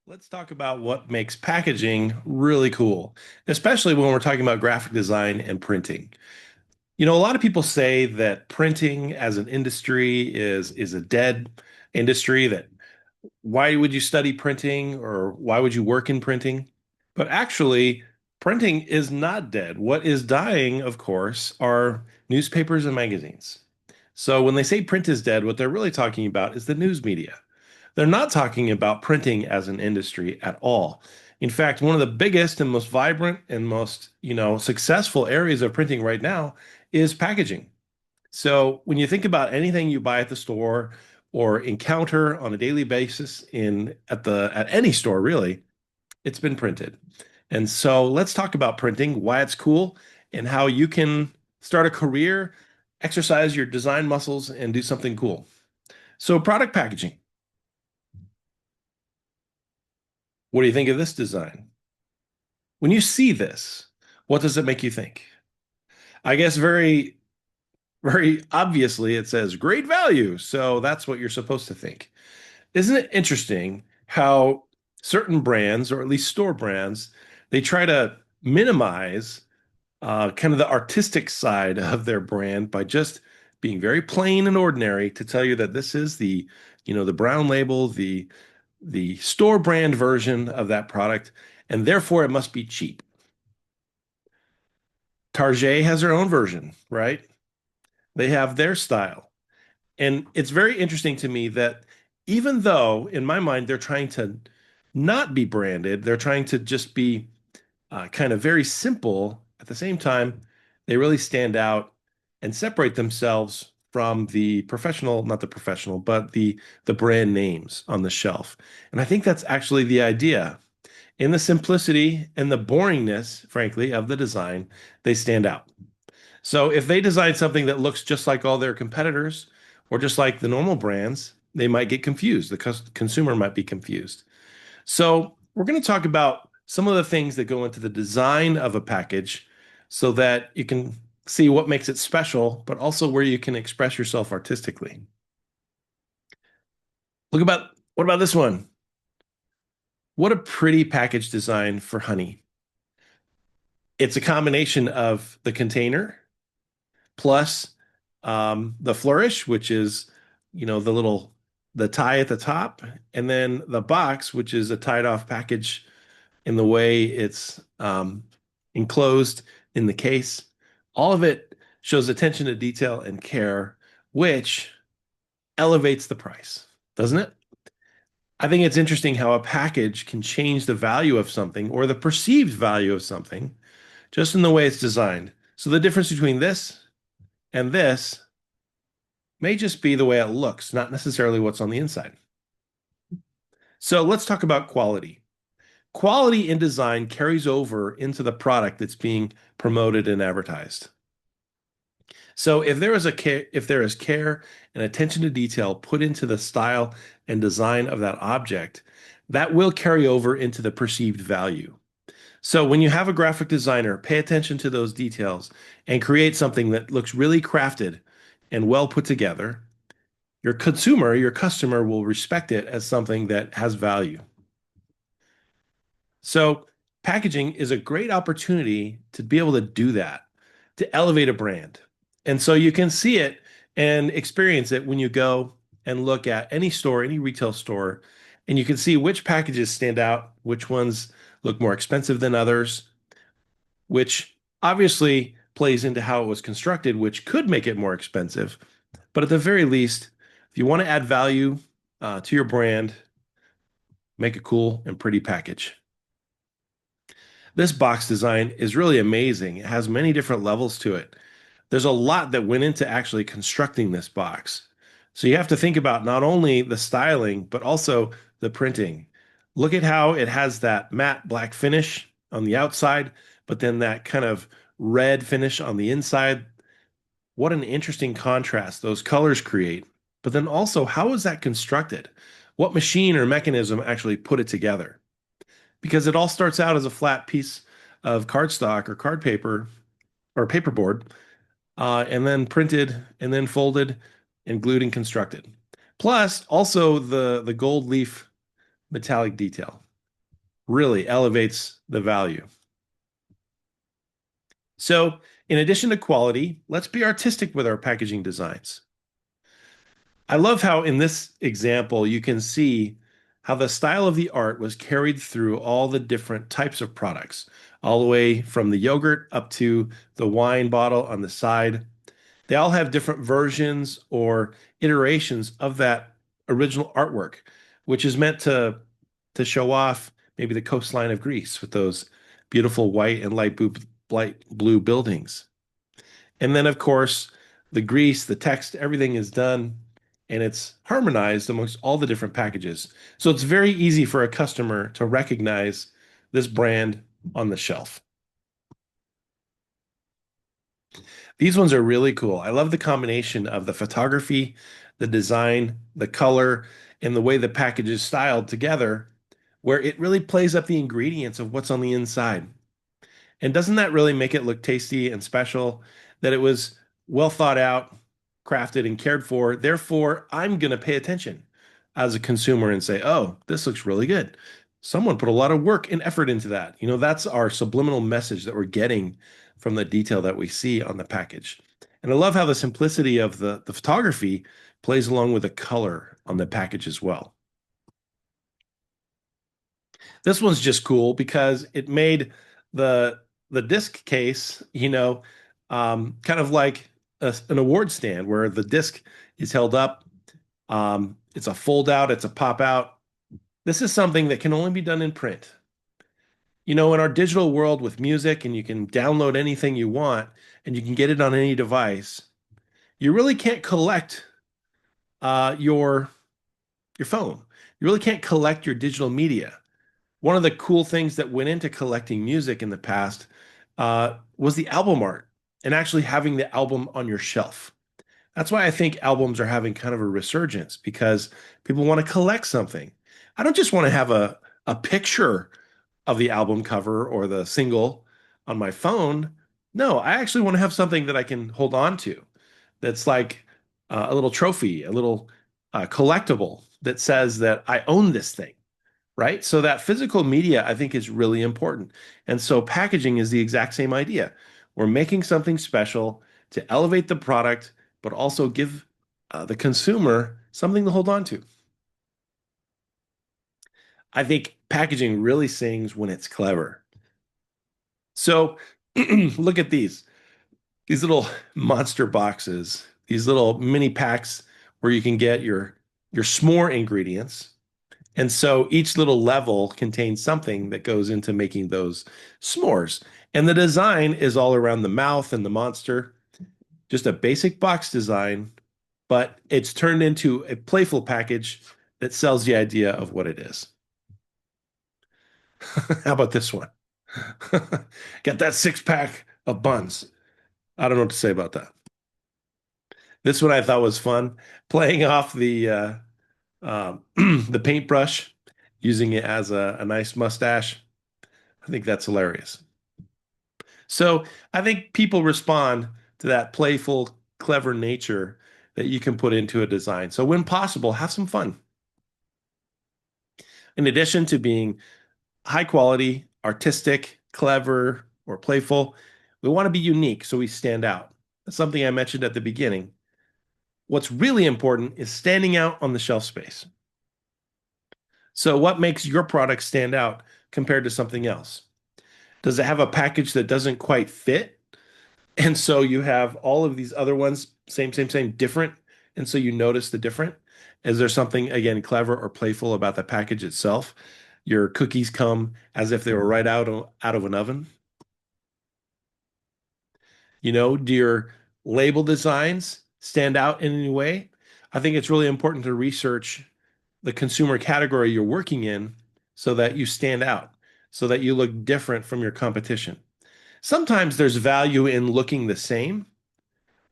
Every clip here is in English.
Let's talk about what makes packaging really cool, especially when we're talking about graphic design and printing. A lot of people say that printing as an industry is a dead industry, that why would you study printing or why would you work in printing? But actually, printing is not dead. What is dying, of course, are newspapers and magazines. So when they say print is dead, what they're really talking about is the news media. They're not talking about printing as an industry at all. In fact, one of the biggest and most vibrant and most, successful areas of printing right now is packaging. So when you think about anything you buy at the store or encounter on a daily basis at any store really, it's been printed. And so let's talk about printing, why it's cool, and how you can start a career, exercise your design muscles, and do something cool. So product packaging. What do you think of this design? When you see this, what does it make you think? I guess very obviously it says great value. So that's what you're supposed to think. Isn't it interesting how certain brands, or at least store brands, they try to minimize kind of the artistic side of their brand by just being very plain and ordinary to tell you that this is the brown label, the store brand version of that product, and therefore it must be cheap. Target has their own version, right? They have their style. And it's very interesting to me that even though, in my mind, they're trying to not be branded, they're trying to just be kind of very simple. At the same time, they really stand out and separate themselves from the professional, not the professional, but the brand names on the shelf. And I think that's actually the idea. In the simplicity and the boringness, frankly, of the design, they stand out. So if they design something that looks just like all their competitors or just like the normal brands, they might get confused. The consumer might be confused. So we're going to talk about some of the things that go into the design of a package so that you can see what makes it special, but also where you can express yourself artistically. What about this one? What a pretty package design for honey. It's a combination of the container plus the flourish, which is, the tie at the top, and then the box, which is a tied off package in the way it's enclosed in the case. All of it shows attention to detail and care, which elevates the price, doesn't it? I think it's interesting how a package can change the value of something or the perceived value of something just in the way it's designed. So the difference between this and this may just be the way it looks, not necessarily what's on the inside. So let's talk about quality. Quality in design carries over into the product that's being promoted and advertised. So if there is care and attention to detail put into the style and design of that object, that will carry over into the perceived value. So when you have a graphic designer, pay attention to those details and create something that looks really crafted and well put together. Your customer will respect it as something that has value. So packaging is a great opportunity to be able to do that, to elevate a brand. And so you can see it and experience it when you go and look at any store, any retail store, and you can see which packages stand out, which ones look more expensive than others, which obviously plays into how it was constructed, which could make it more expensive. But at the very least, if you want to add value to your brand, make a cool and pretty package. This box design is really amazing. It has many different levels to it. There's a lot that went into actually constructing this box. So you have to think about not only the styling, but also the printing. Look at how it has that matte black finish on the outside, but then that kind of red finish on the inside. What an interesting contrast those colors create. But then also, how is that constructed? What machine or mechanism actually put it together? Because it all starts out as a flat piece of cardstock or card paper or paperboard, and then printed and then folded and glued and constructed. Plus, also the gold leaf metallic detail. really elevates the value. So, in addition to quality, let's be artistic with our packaging designs. I love how in this example you can see how the style of the art was carried through all the different types of products, all the way from the yogurt up to the wine bottle on the side. They all have different versions or iterations of that original artwork, which is meant to show off maybe the coastline of Greece with those beautiful white and light blue buildings. And then, of course, the grease, the text, everything is done and it's harmonized amongst all the different packages. So it's very easy for a customer to recognize this brand on the shelf. These ones are really cool. I love the combination of the photography, the design, the color, and the way the package is styled together, where it really plays up the ingredients of what's on the inside. And doesn't that really make it look tasty and special that it was well thought out, crafted, and cared for? Therefore, I'm going to pay attention as a consumer and say, oh, this looks really good. Someone put a lot of work and effort into that. You know, that's our subliminal message that we're getting from the detail that we see on the package. And I love how the simplicity of the photography plays along with the color on the package as well. This one's just cool because it made the disc case, kind of like an award stand where the disc is held up. It's a fold out, it's a pop out. This is something that can only be done in print. In our digital world with music, and you can download anything you want, and you can get it on any device. You really can't collect your phone. You really can't collect your digital media. One of the cool things that went into collecting music in the past was the album art and actually having the album on your shelf. That's why I think albums are having kind of a resurgence because people want to collect something. I don't just want to have a picture of the album cover or the single on my phone. No, I actually want to have something that I can hold on to that's like a little trophy, a little collectible that says that I own this thing, right? So that physical media, I think, is really important. And so packaging is the exact same idea. We're making something special to elevate the product, but also give the consumer something to hold on to. I think packaging really sings when it's clever. So look at these little monster boxes, these little mini packs where you can get your s'more ingredients. And so each little level contains something that goes into making those s'mores. And the design is all around the mouth and the monster, just a basic box design, but it's turned into a playful package that sells the idea of what it is. How about this one? Get that six pack of buns. I don't know what to say about that. This one I thought was fun, playing off the paintbrush, using it as a nice mustache. I think that's hilarious. So I think people respond to that playful, clever nature that you can put into a design. So when possible, have some fun. In addition to being high quality, artistic, clever, or playful, we want to be unique so we stand out. That's something I mentioned at the beginning. What's really important is standing out on the shelf space. So what makes your product stand out compared to something else? Does it have a package that doesn't quite fit? And so you have all of these other ones, same, different. And so you notice the different. Is there something, again, clever or playful about the package itself? Your cookies come as if they were right out of an oven. Do your label designs stand out in any way? I think it's really important to research the consumer category you're working in so that you stand out, so that you look different from your competition. Sometimes there's value in looking the same,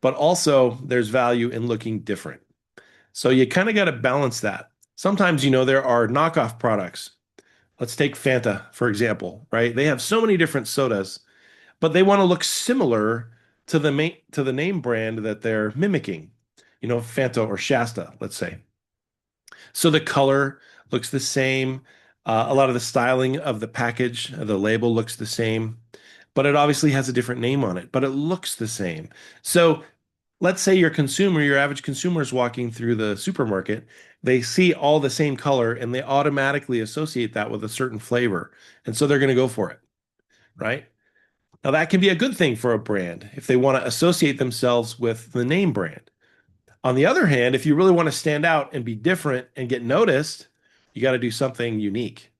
but also there's value in looking different. So you kind of got to balance that. Sometimes, there are knockoff products. Let's take Fanta, for example, right? They have so many different sodas, but they want to look similar to the name brand that they're mimicking, Fanta or Shasta, let's say. So the color looks the same. A lot of the styling of the package, the label looks the same, but it obviously has a different name on it, but it looks the same. So let's say your consumer, your average consumer is walking through the supermarket, they see all the same color and they automatically associate that with a certain flavor. And so they're going to go for it, right? Now, that can be a good thing for a brand if they want to associate themselves with the name brand. On the other hand, if you really want to stand out and be different and get noticed, you got to do something unique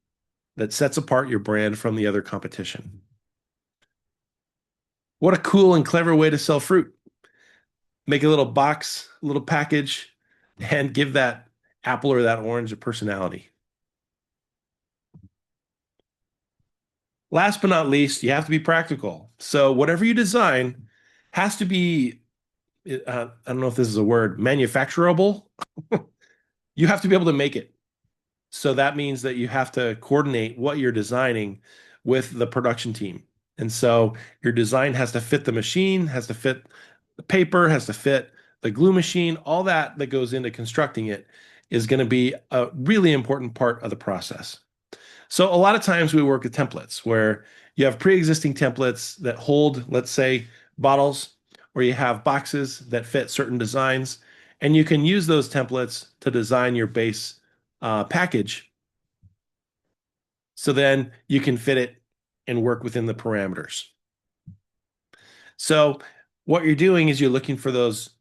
that sets apart your brand from the other competition. What a cool and clever way to sell fruit. Make a little box, a little package, and give that apple or that orange a personality. Last but not least, you have to be practical. So whatever you design has to be, I don't know if this is a word, manufacturable. You have to be able to make it. So that means that you have to coordinate what you're designing with the production team. And so your design has to fit the machine, has to fit the paper, has to fit the glue machine, all that that goes into constructing it is going to be a really important part of the process. So a lot of times we work with templates where you have pre-existing templates that hold, let's say, bottles, or you have boxes that fit certain designs, and you can use those templates to design your base package. So then you can fit it and work within the parameters. So what you're doing is you're looking for those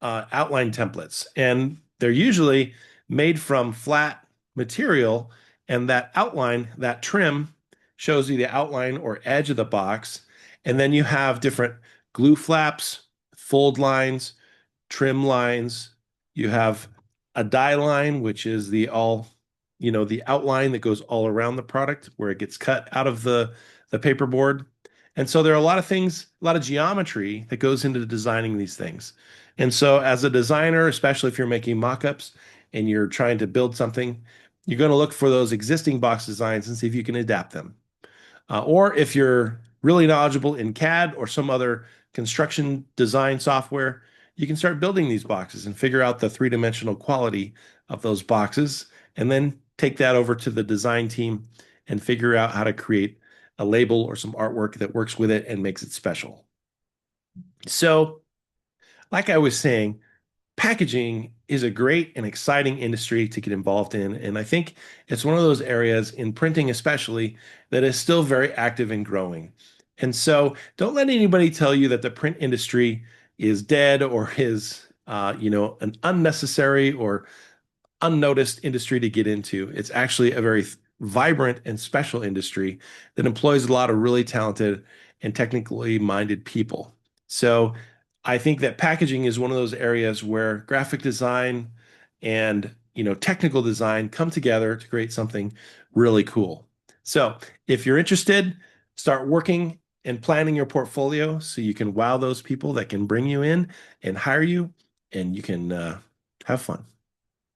outline templates, and they're usually made from flat material, and that outline, that trim, shows you the outline or edge of the box, and then you have different glue flaps, fold lines, trim lines. You have a die line, which is the outline that goes all around the product where it gets cut out of the paperboard. And so there are a lot of things, a lot of geometry that goes into designing these things. And so as a designer, especially if you're making mock-ups and you're trying to build something, you're going to look for those existing box designs and see if you can adapt them. Or if you're really knowledgeable in CAD or some other construction design software, you can start building these boxes and figure out the three-dimensional quality of those boxes, and then take that over to the design team and figure out how to create a label or some artwork that works with it and makes it special. So, like I was saying, packaging is a great and exciting industry to get involved in. And I think it's one of those areas in printing, especially, that is still very active and growing. And so don't let anybody tell you that the print industry is dead or is, an unnecessary or unnoticed industry to get into. It's actually a very vibrant and special industry that employs a lot of really talented and technically minded people. So I think that packaging is one of those areas where graphic design and technical design come together to create something really cool. So if you're interested, start working and planning your portfolio so you can wow those people that can bring you in and hire you, and you can have fun.